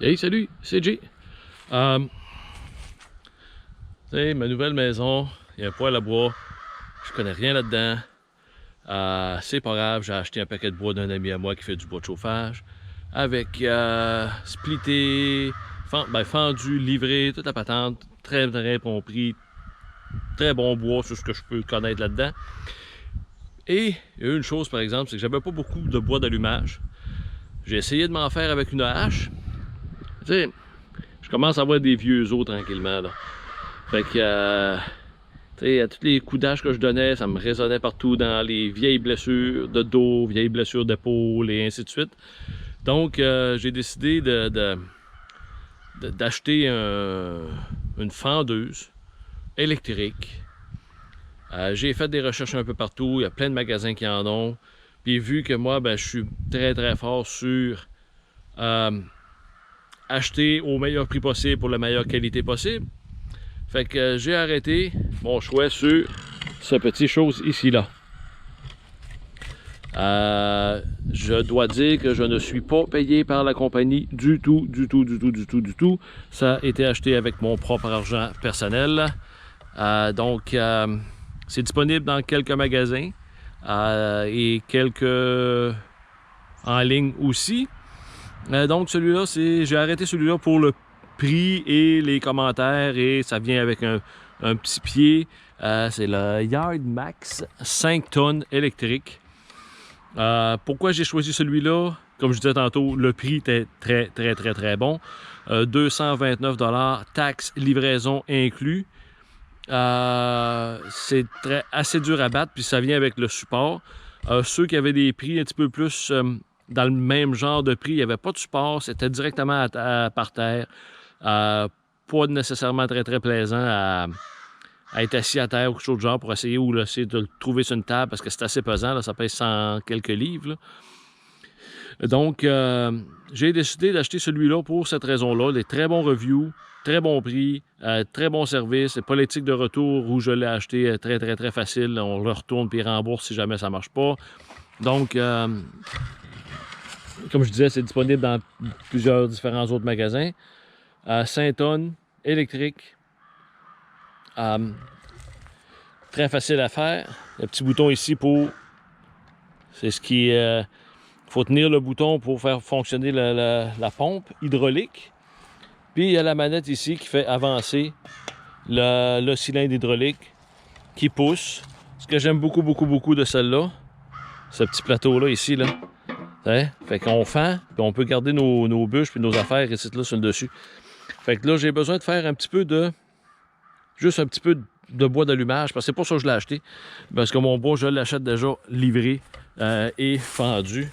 Hey, salut, c'est Jay. Tu sais, ma nouvelle maison, il y a un poêle à bois. Je connais rien là-dedans. C'est pas grave, j'ai acheté un paquet de bois d'un ami à moi qui fait du bois de chauffage. Avec splitté, fendu, livré, toute la patente. Très très bon prix. Très bon bois, c'est ce que je peux connaître là-dedans. Et il y a une chose par exemple, c'est que j'avais pas beaucoup de bois d'allumage. J'ai essayé de m'en faire avec une hache. Tu sais, je commence à avoir des vieux os tranquillement là. Fait que, tu sais, à tous les coups d'âge que je donnais, ça me résonnait partout dans les vieilles blessures de dos, vieilles blessures d'épaule et ainsi de suite. Donc, j'ai décidé d'acheter une fendeuse électrique. J'ai fait des recherches un peu partout, il y a plein de magasins qui en ont. Puis vu que moi, ben, je suis très très fort sur acheter au meilleur prix possible pour la meilleure qualité possible. Fait que j'ai arrêté mon choix sur ce petit chose ici là. Je dois dire que je ne suis pas payé par la compagnie du tout, du tout, du tout, du tout, du tout. Ça a été acheté avec mon propre argent personnel. Donc, c'est disponible dans quelques magasins et quelques en ligne aussi. Donc, celui-là, j'ai arrêté celui-là pour le prix et les commentaires et ça vient avec un petit pied. C'est le Yard Max 5 tonnes électrique. Pourquoi j'ai choisi celui-là? Comme je disais tantôt, le prix était très, très, très, très bon. 229 $, taxes, livraison inclus. C'est assez dur à battre, puis ça vient avec le support. Ceux qui avaient des prix un petit peu plus dans le même genre de prix, il n'y avait pas de support, c'était directement par terre. Pas nécessairement très, très plaisant à être assis à terre ou quelque chose de genre pour essayer ou essayer de le trouver sur une table parce que c'est assez pesant, là, ça pèse 100 quelques livres. Là. Donc, j'ai décidé d'acheter celui-là pour cette raison-là. Des très bons reviews, très bon prix, très bon service, et politique de retour où je l'ai acheté très, très, très facile. On le retourne puis rembourse si jamais ça ne marche pas. Donc, comme je disais, c'est disponible dans plusieurs différents autres magasins. 5 tonnes, électrique. Très facile à faire. Le petit bouton ici pour... C'est ce qui... Il faut tenir le bouton pour faire fonctionner la pompe hydraulique. Puis il y a la manette ici qui fait avancer le cylindre hydraulique qui pousse. Ce que j'aime beaucoup, beaucoup, beaucoup de celle-là, ce petit plateau-là ici, là. Fait qu'on fend, puis on peut garder nos bûches puis nos affaires ici là sur le dessus. Fait que là, j'ai besoin de faire un petit peu de... Juste un petit peu de bois d'allumage, parce que c'est pas ça que je l'ai acheté. Parce que mon bois, je l'achète déjà livré et fendu.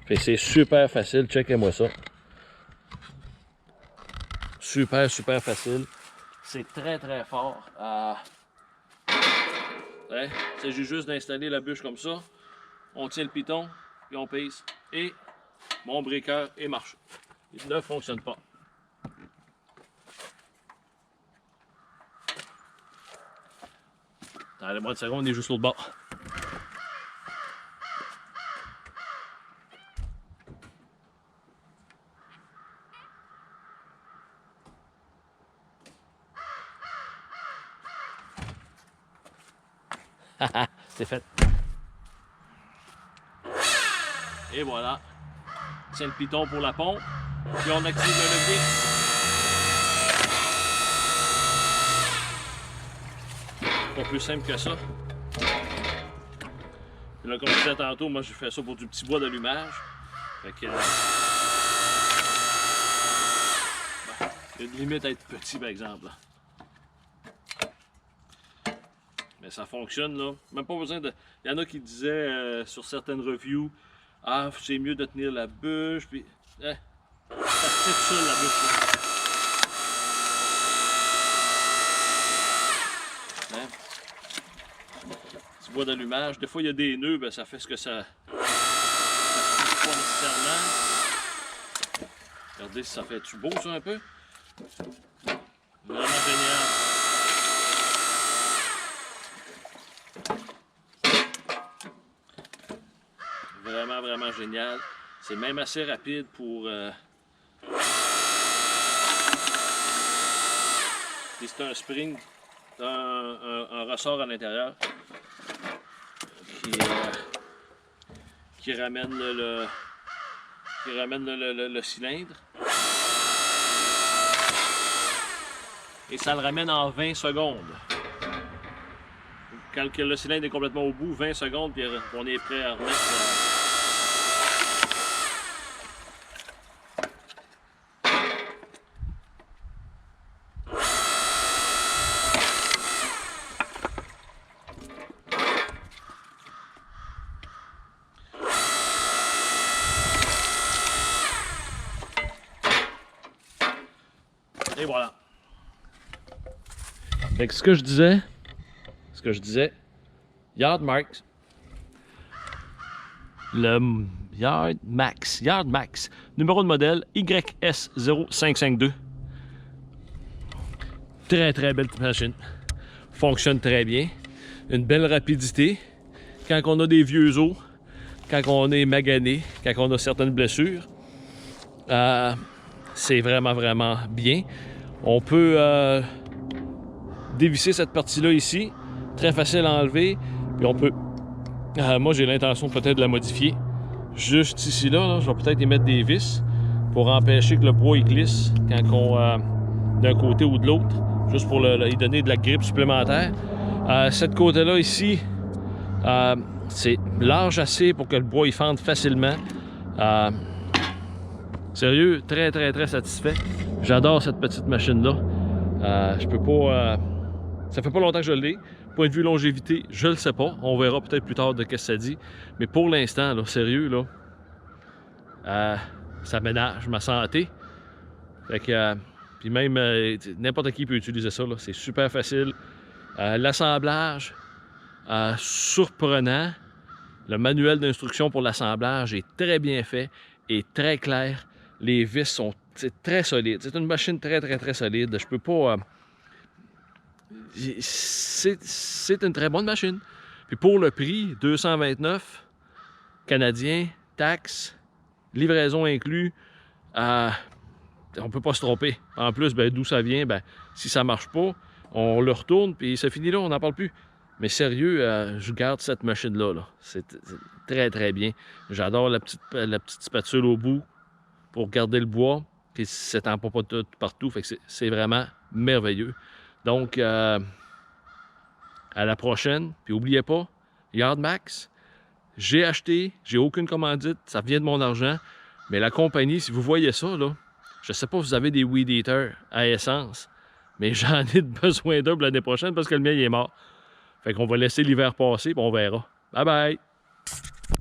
Fait que c'est super facile, checkez-moi ça. Super, super facile. C'est très, très fort. C'est juste d'installer la bûche comme ça. On tient le piton, puis on pèse. Et mon breaker est marché. Il ne fonctionne pas. Attendez-moi une seconde, on est juste l'autre bord. C'est fait. Et voilà. C'est le piton pour la pompe. Puis on active le levier. Pas plus simple que ça. Puis là, comme je disais tantôt, moi je fais ça pour du petit bois d'allumage. Fait que... il y a une limite à être petit par exemple. Mais ça fonctionne là. Même pas besoin de... Il y en a qui disaient sur certaines reviews, ah, c'est mieux de tenir la bûche, puis... ça se tire seul la bûche là. Petit bois d'allumage. Des fois il y a des nœuds, ben, ça fait ce que ça... Ça ne pas nécessairement. Regardez si ça fait-tu beau ça un peu. Vraiment génial. Vraiment, vraiment génial. C'est même assez rapide pour Et c'est un spring, un ressort à l'intérieur qui ramène le cylindre. Et ça le ramène en 20 secondes. Quand le cylindre est complètement au bout, 20 secondes, puis on est prêt à remettre. Et voilà. Fait que ce que je disais, Yard Max, le Yard Max, numéro de modèle YS0552. Très très belle machine. Fonctionne très bien. Une belle rapidité. Quand on a des vieux os, quand on est magané, quand on a certaines blessures, c'est vraiment vraiment bien. On peut dévisser cette partie-là ici. Très facile à enlever. Puis on peut... moi, j'ai l'intention peut-être de la modifier. Juste ici, là, je vais peut-être y mettre des vis pour empêcher que le bois il glisse quand on... d'un côté ou de l'autre. Juste pour y donner de la grippe supplémentaire. Cette côté-là ici, c'est large assez pour que le bois il fende facilement. Sérieux, très très très satisfait. J'adore cette petite machine-là. Je peux pas... ça fait pas longtemps que je l'ai. Point de vue longévité, je le sais pas. On verra peut-être plus tard de qu'est-ce que ça dit. Mais pour l'instant, là, sérieux, là, ça ménage ma santé. Fait que... puis même, n'importe qui peut utiliser ça, là. C'est super facile. L'assemblage, surprenant. Le manuel d'instruction pour l'assemblage est très bien fait et très clair. Les vis sont très solides. C'est une machine très, très, très solide. Je peux pas... c'est une très bonne machine. Puis pour le prix, 229 canadiens, taxes, livraison inclus, on peut pas se tromper. En plus, ben, d'où ça vient, ben, si ça marche pas, on le retourne, puis c'est fini là, on n'en parle plus. Mais sérieux, je garde cette machine-là. Là. C'est très, très bien. J'adore la petite spatule au bout pour garder le bois, qui ne s'étend pas tout partout. Fait que c'est vraiment merveilleux. Donc, à la prochaine. Puis n'oubliez pas, Yard Max, j'ai acheté, j'ai aucune commandite, ça vient de mon argent. Mais la compagnie, si vous voyez ça, là, je sais pas si vous avez des Weed Eater à essence, mais j'en ai besoin d'un l'année prochaine parce que le mien il est mort. Fait qu'on va laisser l'hiver passer, puis on verra. Bye bye!